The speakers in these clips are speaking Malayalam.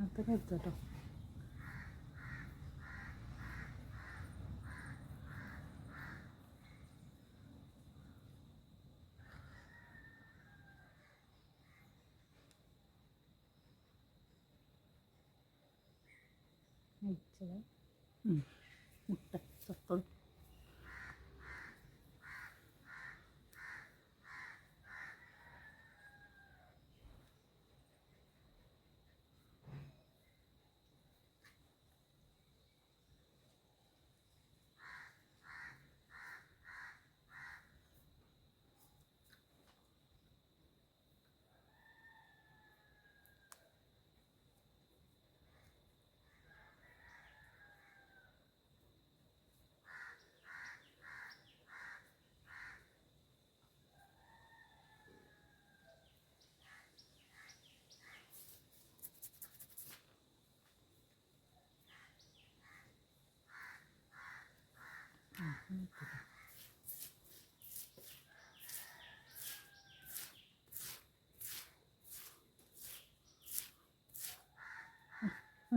അതൊക്കെ എടുത്തോട്ടോ. മുട്ട ചത്തോളൂ.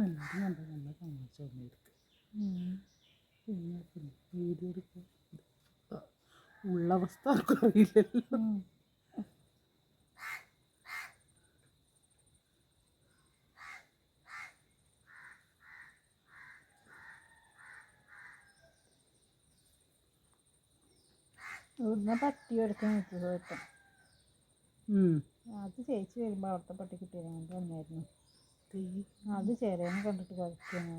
എല്ലാവരും കണ്ട നല്ല താമസിച്ചോണ്ടിരിക്കും. പിന്നെ വീഡിയോ എടുക്കാൻ ഉള്ള അവസ്ഥ ആർക്കും അറിയില്ലല്ലോ. ഇവിടുന്ന് പട്ടി എടുക്കാൻ നിൽക്കുക കേട്ടോ. അത് ചേച്ചി വരുമ്പോൾ അവിടുത്തെ പട്ടി കിട്ടിയത് അങ്ങോട്ട് വന്നായിരുന്നു. അത് ചേരേനെ കണ്ടിട്ട് കളിക്കുകയാണ്.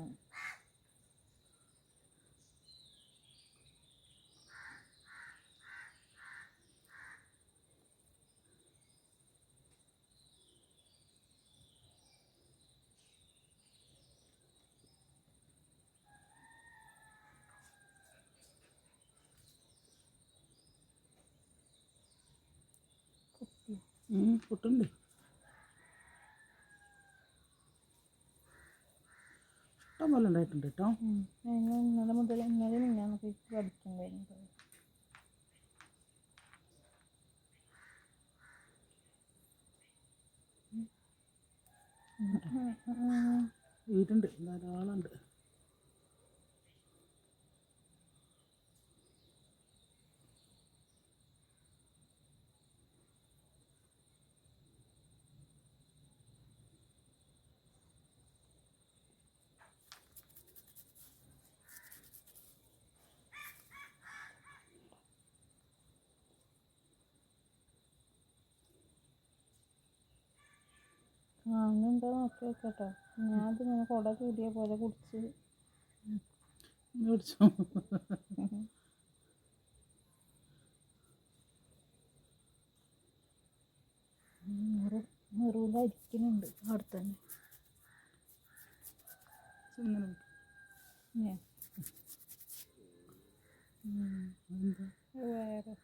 കുട്ടുണ്ട് ഇഷ്ടം പോലെ ഉണ്ടായിട്ടുണ്ട് കേട്ടോ. ഇന്നലെ മുതൽ ഇന്നലെ നമുക്ക് പഠിക്കാൻ കഴിഞ്ഞു. വീടുണ്ട്, ധാരാളമുണ്ട്. അങ്ങനെന്തോ നോക്കി വെക്കട്ടോ. ഞാനതിങ്ങനെ കുട ചൂടിയ പോലെ കുടിച്ച് മേടിച്ചോ. നെറൂലരിക്കുന്നുണ്ട് അവിടെ തന്നെ. വേറെ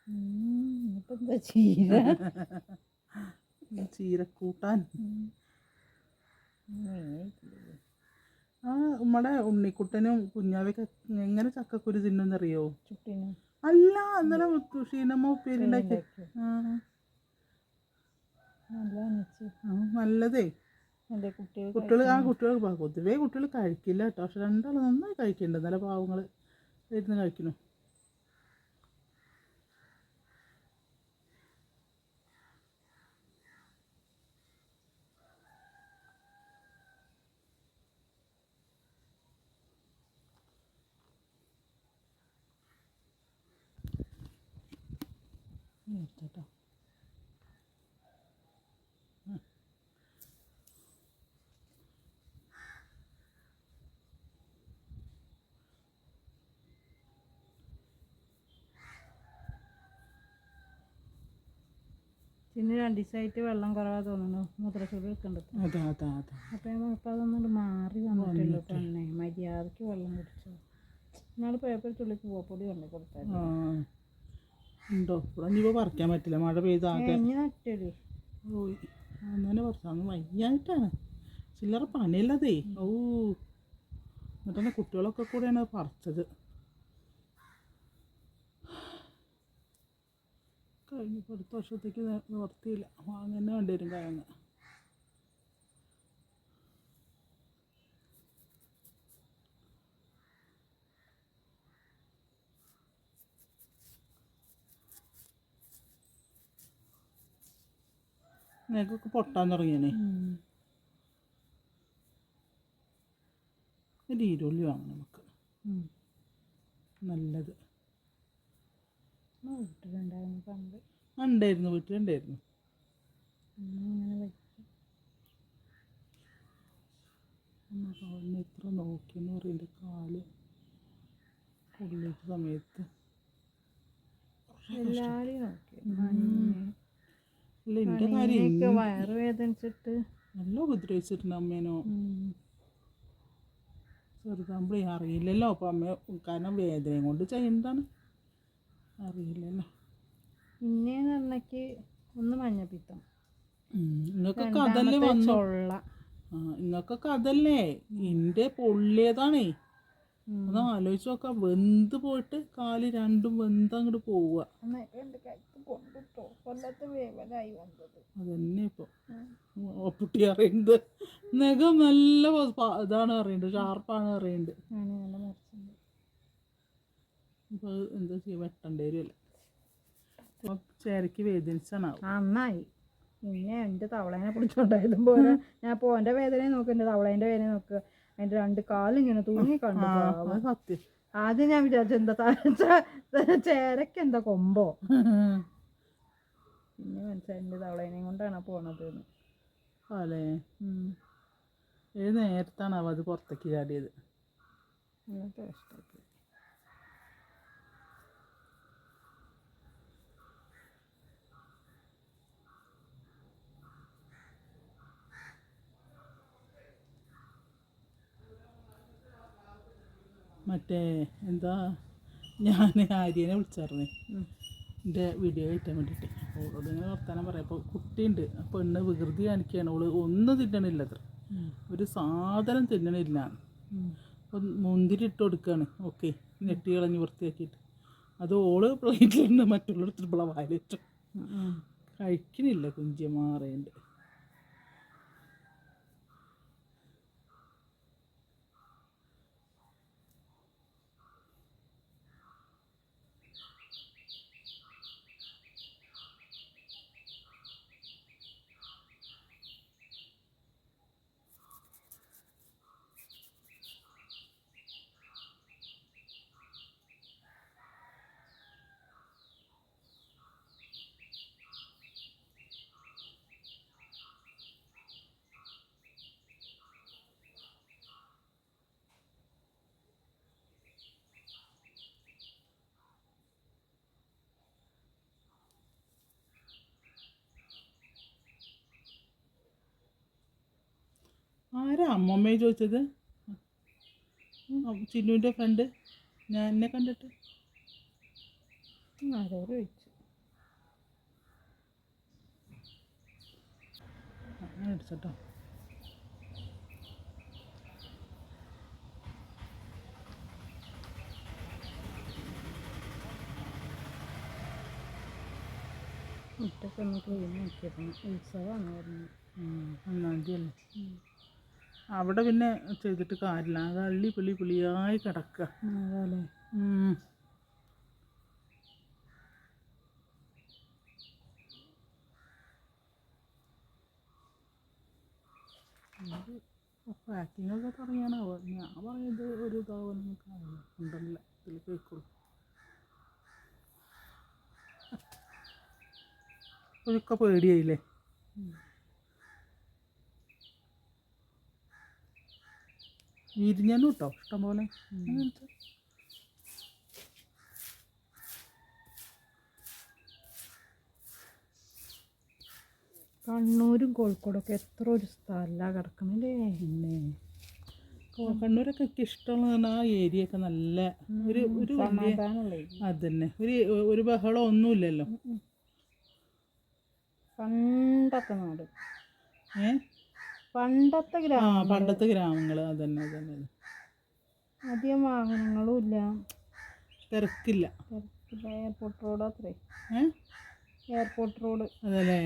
ഇനിയിപ്പോൾ എന്താ ചീര ചീരക്കൂട്ടാൻ. ആ നമ്മുടെ ഉണ്ണിക്കുട്ടനും കുഞ്ഞാവൊക്കെ എങ്ങനെ ചക്കക്കുരു തിന്നുന്നറിയോ? ചുട്ടിനും അല്ല, അന്നേരം ക്ഷീണമോ ഉപ്പേരിണ്ടാക്കി. നല്ലതേ. കുട്ടികൾ പൊതുവേ കുട്ടികൾ കഴിക്കില്ല കേട്ടോ. പക്ഷെ രണ്ടാളും നന്നായി കഴിക്കുന്നുണ്ട്. നല്ല പാവങ്ങൾ ഇരുന്ന് കഴിക്കുന്നു. കേട്ടോ പിന്നെ 2 ദിവസമായിട്ട് വെള്ളം കുറവാ തോന്നുന്നു. മൂത്രച്ചൂട് എടുക്കണ്ടത്. അപ്പം അതൊന്നുകൊണ്ട് മാറി വന്നിട്ടുള്ളൂ. തന്നെ മര്യാദക്ക് വെള്ളം കുടിച്ചോ. നാളെ പേപ്പർ തുള്ളിക്ക് പോപ്പൊടി കൊണ്ട് കൊടുത്താൽ ഉണ്ടോ? ഇവിടെ ഇനിയിപ്പോൾ പറിക്കാൻ പറ്റില്ല, മഴ പെയ്താകെ നട്ടൊരു പോയി. അങ്ങനെ പറിച്ചാൽ വയ്യായിട്ടാണ്, ചില്ലറ പണിയല്ലതേ. എന്നിട്ട് തന്നെ കുട്ടികളൊക്കെ കൂടെയാണ് പറിച്ചത്. കഴിഞ്ഞപ്പോൾ അടുത്ത വർഷത്തേക്ക് നിവർത്തിയില്ല, വാങ്ങുന്ന വേണ്ടി വരും. കിഴങ്ങ് നിനക്കൊക്കെ പൊട്ടാൻ തുടങ്ങിയേ. ഒരു ഈരുള്ളി വാങ്ങണം നമുക്ക്, നല്ലത്. വീട്ടിലുണ്ടായിരുന്നു പണ്ട്. ഉണ്ടായിരുന്നു, വീട്ടിലുണ്ടായിരുന്നു. ഇത്ര നോക്കിയെന്ന് പറയുന്നത് കാല് കൊള്ളിച്ച സമയത്ത് എല്ലാവരെയും നോക്കി. അല്ല എൻ്റെ കാര്യം വയറ് വേദനിച്ചിട്ട് നല്ല ഉപദ്രവിച്ചിട്ടുണ്ട് അമ്മേനോ. ചെറുതാകുമ്പോഴേ അറിയില്ലല്ലോ അപ്പം അമ്മ, കാരണം വേദനയും കൊണ്ട് ചെയ്യുന്നതാണ്, അറിയില്ലല്ലോ. പിന്നെയെന്ന് പറഞ്ഞക്ക് ഒന്ന് മഞ്ഞപ്പിത്തം, നിങ്ങൾക്കൊക്കെ അതല്ലേ വന്നു. നിങ്ങൾക്കൊക്കെ അതല്ലേ, എൻ്റെ പൊള്ളിയതാണേ. അത് ആലോചിച്ച് നോക്കാം, വെന്ത് പോയിട്ട് കാല് രണ്ടും വെന്ത് അങ്ങോട്ട് പോവുക. അതന്നെ ഇപ്പോൾ ഒപ്പുട്ടി അറിയുന്നത്. നഖം നല്ല ഇതാണ് അറിയുന്നത്, ഷാർപ്പാണ് അറിയുന്നത്. ഇപ്പോൾ എന്താ ചെയ്യുക, വെട്ടേണ്ടി വരുമല്ലേ. ചേരയ്ക്ക് വേദനിച്ചാണ് നന്നായി. പിന്നെ എൻ്റെ തവളേനെ പിടിച്ചോണ്ടായതും പോലെ ഞാൻ ഇപ്പോൾ എൻ്റെ വേദനയെ നോക്കുക, എൻ്റെ തവളേൻ്റെ വേദന നോക്കുക. അതിൻ്റെ രണ്ട് കാലിങ്ങനെ തൂങ്ങി കണ്ടു. സത്യം. ആദ്യം ഞാൻ വിചാരിച്ചു എന്താ ചേരക്ക് എന്താ കൊമ്പോ, പിന്നെ മനസ്സിലായി എൻ്റെ തവളേനെയും കൊണ്ടാണ് പോണത്. അല്ലേ, ഏത് നേരത്താണോ അത് പുറത്തേക്ക് ചാടിയത്? മറ്റേ എന്താ, ഞാൻ ആര്യനെ വിളിച്ചായിരുന്നേ എൻ്റെ വീഡിയോ കയറ്റാൻ വേണ്ടിയിട്ട്. അവളോട് ഇങ്ങനെ വർത്താനം പറയാം. അപ്പോൾ കുട്ടിയുണ്ട്, അപ്പോൾ പെണ്ണ് വികൃതി കാണിക്കുകയാണ്. അവള് ഒന്നും തിന്നണില്ല, അത്ര ഒരു സാധനം തിന്നണില്ല. അപ്പം മുന്തിരി ഇട്ട് കൊടുക്കുകയാണ്. ഓക്കെ, നെട്ടി കളഞ്ഞ് വൃത്തിയാക്കിയിട്ട് അത് ഓള് പ്ലേറ്റിലുണ്ട്, മറ്റുള്ളടത്ത് ഇപ്പോൾ വായിലിട്ടു കഴിക്കണില്ല. കുഞ്ചിമാറുണ്ട്. ആരാ അമ്മമ്മയെ ചോദിച്ചത്? ചിന്നുവിൻ്റെ ഫ്രണ്ട് ഞാൻ എന്നെ കണ്ടിട്ട് ആരോട് ചോദിച്ചു? അങ്ങനെ അടിച്ചോട്ടോ. മുറ്റൊക്കെ ഒന്ന് ക്ലീൻ ആക്കിയിരുന്നു. ഉത്സവമാണ് പറഞ്ഞത്. 1-ാം തീയതി അല്ലേ. അവിടെ പിന്നെ ചെയ്തിട്ട് കാര്യമില്ല, അത് അള്ളി പുള്ളി പുളിയായി കിടക്കുക. അതല്ലേ പാക്കിങ്ങൊക്കെ തുടങ്ങിയാണാവോ. ഞാൻ പറയുന്നത് ഒരു ഇതാവുന്ന കാര്യം ഉണ്ടല്ല, ഇതിൽ കേൾക്കുള്ളൂ. ഇതൊക്കെ പേടിയായില്ലേ. വിരിഞ്ഞു കേട്ടോ ഇഷ്ടംപോലെ. കണ്ണൂരും കോഴിക്കോടൊക്കെ എത്ര ഒരു സ്ഥലമാണ് കിടക്കണല്ലേ. പിന്നെ കണ്ണൂരൊക്കെ എനിക്ക് ഇഷ്ടമുള്ള ആ ഏരിയ ഒക്കെ നല്ല ഒരു അതന്നെ, ഒരു ബഹളം ഒന്നുമില്ലല്ലോ. പണ്ടത്തെ നാട്, പണ്ടത്തെ ഗ്രാമങ്ങൾ അതന്നെ അതന്നെ. അധികം വാഹനങ്ങളും ഇല്ല, തിരക്കില്ല. എയർപോർട്ട് റോഡ് അത്രേ, എയർപോർട്ട് റോഡ് അതല്ലേ.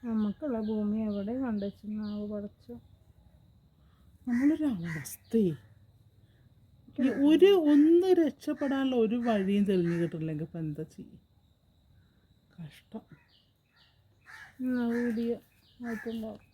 നമുക്കുള്ള ഭൂമി എവിടെ കണ്ടുവെച്ചാൽ പടച്ചു. നമ്മളൊരവസ്ഥയെ ഒന്ന് രക്ഷപ്പെടാനുള്ള ഒരു വഴിയും തെളിഞ്ഞു കിട്ടില്ലെങ്കിൽ ഇപ്പം എന്താ ചെയ്യും? കഷ്ടം. വീഡിയോ ആയിട്ടുണ്ടാവും.